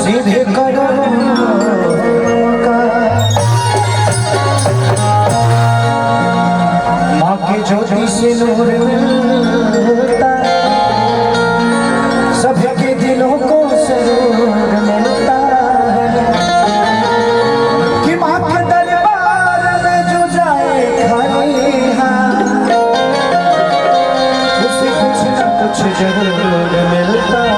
सीधे करो माँ की ज्योति से नूर मिलता, सबके दिलों को सुरूर मिलता है कि माँ के दरबार में जो जाए खाली हाथ उसे कुछ न कुछ जरूर मिलता है।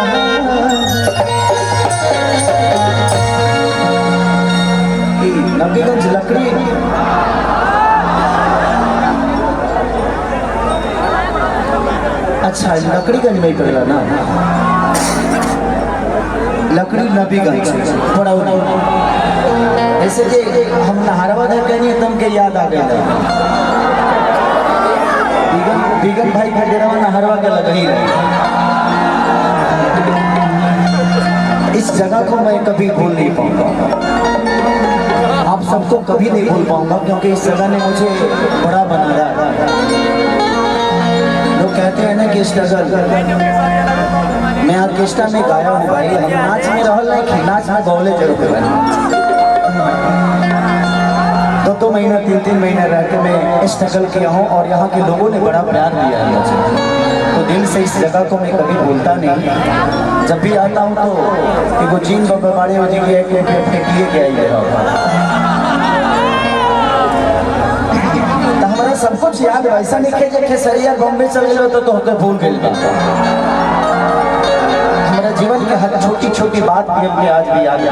नबीगंज लकड़ी अच्छा लकड़ीगंज में ही पड़ेगा ना, लकड़ी नबीगंज पड़ा ऐसे कि हम नहारवा कहते हैं एकदम के याद आ गया बीगम भाई का डेरा नहरवा के लगा ही रहे। इस जगह को मैं कभी भूल नहीं पाऊंगा, आप सबको कभी नहीं भूल पाऊंगा, क्योंकि इस जगह ने मुझे बड़ा बनाया। लोग कहते हैं ना कि स्ट्रगल, मैं ऑर्केस्ट्रा में गाया हूँ भाई, हम नाच में रहल नहीं, नाच में गौले जरूर है। 2 महीना 3 महीना रह के मैं स्ट्रगल किया हूँ और यहाँ के लोगों ने बड़ा प्यार दिया है मुझे, तो दिल से इस जगह को मैं कभी भूलता नहीं। जब भी आता हूँ तो एगो जीन बड़े हो जी के फेंकिए के आई है, तो हमारा सब कुछ याद है। ऐसा नहीं खे खेसरिया बॉम्बे चले लो तो होकर भूल गए। हमारा जीवन के हर छोटी छोटी बात भी हमने आज भी याद है।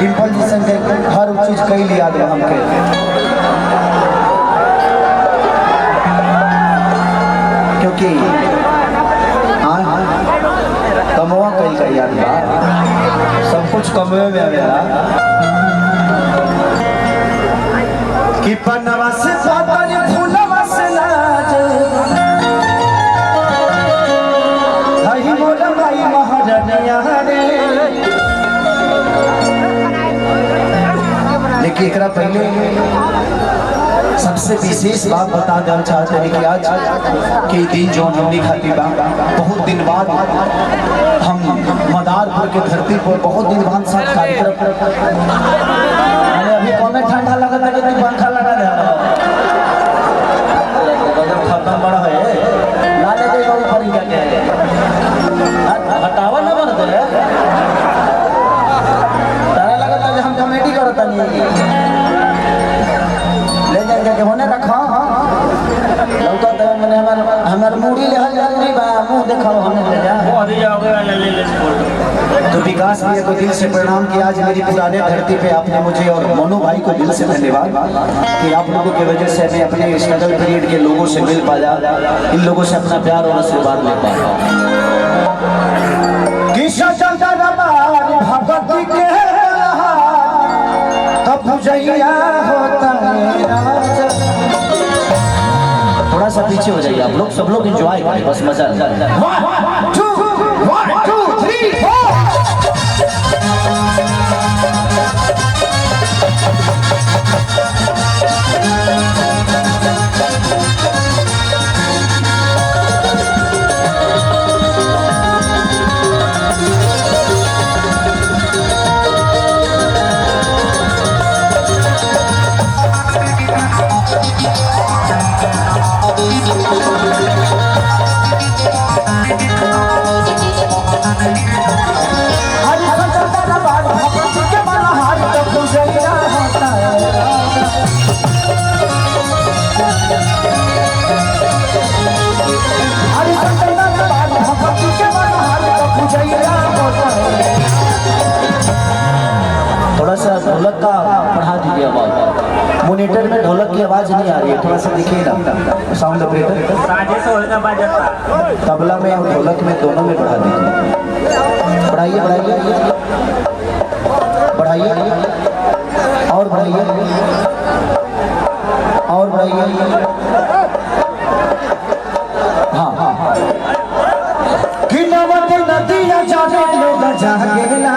डिम्पल जी संग हर चीज कई लिया दे हमके, क्योंकि कमवा कई का याद बा, सब कुछ कमवे में आवेला कि पन्नवा से पातर फूलवा से लाज हई मोर माई महारानिया रे। लेकिन एकरा पहले सबसे विशेष बात बता देना चाहते हैं कि आज के दिन जो हमने खाती बा, बहुत दिन बाद हम मदारपुर के धरती पर बहुत दिन बाद साथ कार्यक्रम, अभी कौन ठंडा लगा था कि पंखा लगा दे खत्म बड़ा है लाने के ऊपर हटावा ना बन दे तारा लगा था हम कमेटी करता नहीं ले जाके होने रखा लौका तो मैंने हमार मूड़ी ले हल जाल नहीं बा मुंह देखा होने ले जा वो अभी जाओगे ले तो विकास भैया को दिल से प्रणाम कि आज मेरी पुराने धरती पे आपने मुझे और मोनू भाई को दिल से धन्यवाद कि आप लोगों की वजह से मैं अपने स्ट्रगल पीरियड के लोगों से मिल पाया, इन लोगों से अपना प्यार और आशीर्वाद ले पाया। थोड़ा सा पीछे हो जाइए आप लोग, सब लोग एंजॉय करें, बस मजा आ। 1 2 3 4 थोड़ा सा ढोलक का बढ़ा दीजिए आवाज, मॉनिटर में ढोलक की आवाज नहीं आ रही है, थोड़ा सा देखिए ना साउंड ऑपरेटर, तबला में और ढोलक में दोनों में बढ़ा दीजिए। बढ़ाइए बढ़ाइए बढ़ाइए और बढ़ाइए और बढ़ाइए। हाँ हाँ हाँ कि नवत नदिया जाने लोग जागेला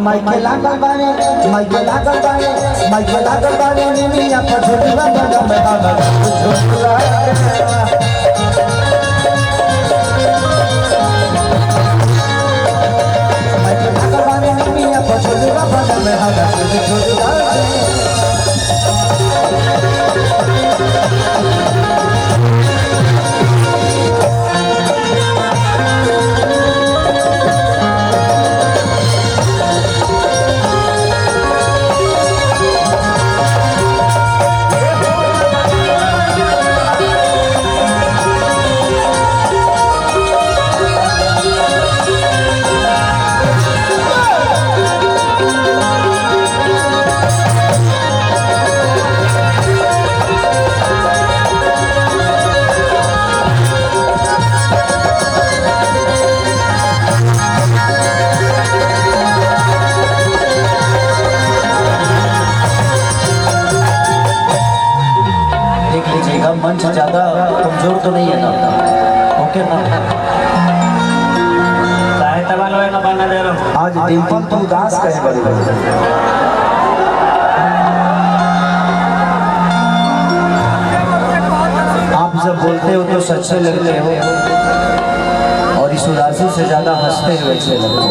माइके लागल बारे माइके लागल बारे माइके लागल बारे निमिया पर झुलवा बजा में बाबा झुलवा माइके लागल बारे निमिया पर झुलवा बजा में बाबा झुलवा मंच ज्यादा कमजोर तो नहीं है ना ओके ना आज डिम्पल तो उदास कहे बड़ी आप जब बोलते हो तो सच्चे लगते हो और इस उदासी से ज्यादा हंसते हुए अच्छे लगते हो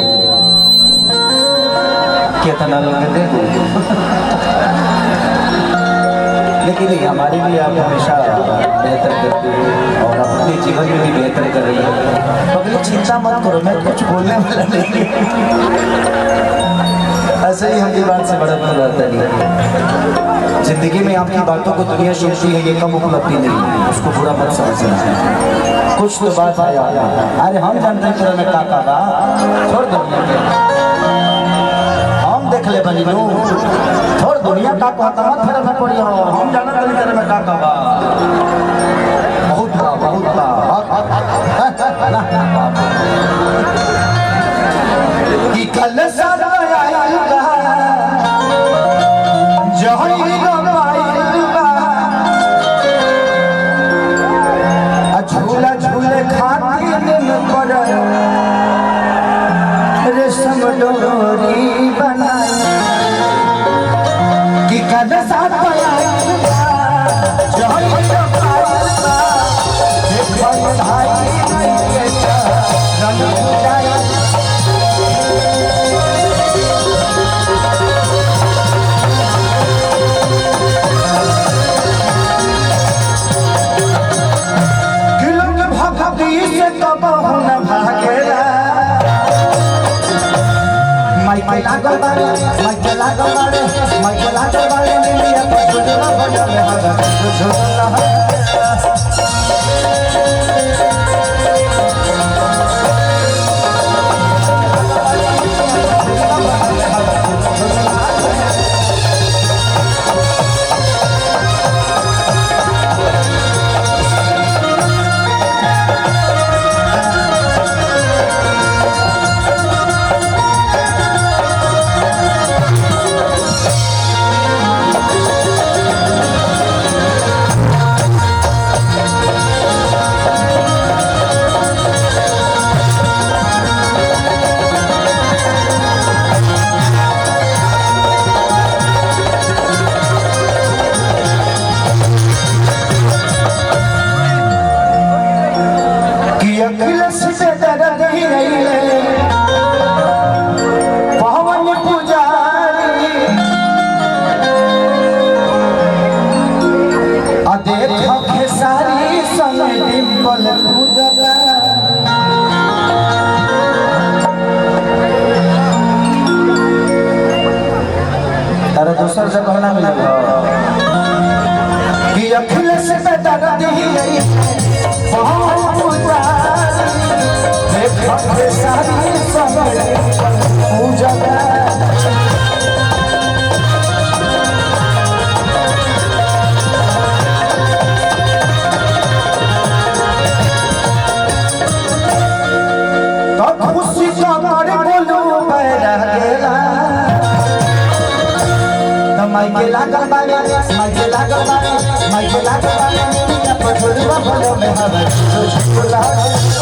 कितना लोग देखो लेकिन हमारे लिए आप हमेशा बेहतर करती है और अपने जीवन में भी बेहतर कर रही है। तो चिंता मत करो, मैं कुछ बोलने वाला नहीं। ऐसे ही हम बात से बड़ा बड़ा रहता नहीं। जिंदगी में आपकी बातों को दुनिया सुनती है, ये कम उपलब्धि नहीं है, उसको बुरा मत समझना। कुछ तो बात आया, अरे हम जानते हैं तेरा में काका बा छोड़ दुनिया हम देख ले बनी लो छोड़ दुनिया का कहता मत फिर में पड़ी हो हम जाना गली तेरे में काका बा बहुत बा कि कल सब आएगा जही गवाएगा झूला झूले खाती दिन पर रेशम डोरी बनाई कि कल साथ आएगा जही गवाएगा एक भाई नहीं के रंग जाए माइके लागल बारे माइके लागल बारे माइके लागल बारे निमिया पर झुलवा बजा में हवा झुलवा तारा दूसर से कहना मिलेगा कि अखिलेश पे दर्द ही नहीं बहुत उदास देखो के सारी समय पूजा तो खुशी का मारे बोलो पैरा गेला माइके लागल बारे माइके लागल बारे माइके लागल बारे निमिया पर झुलवा बजा में हवा झुलवा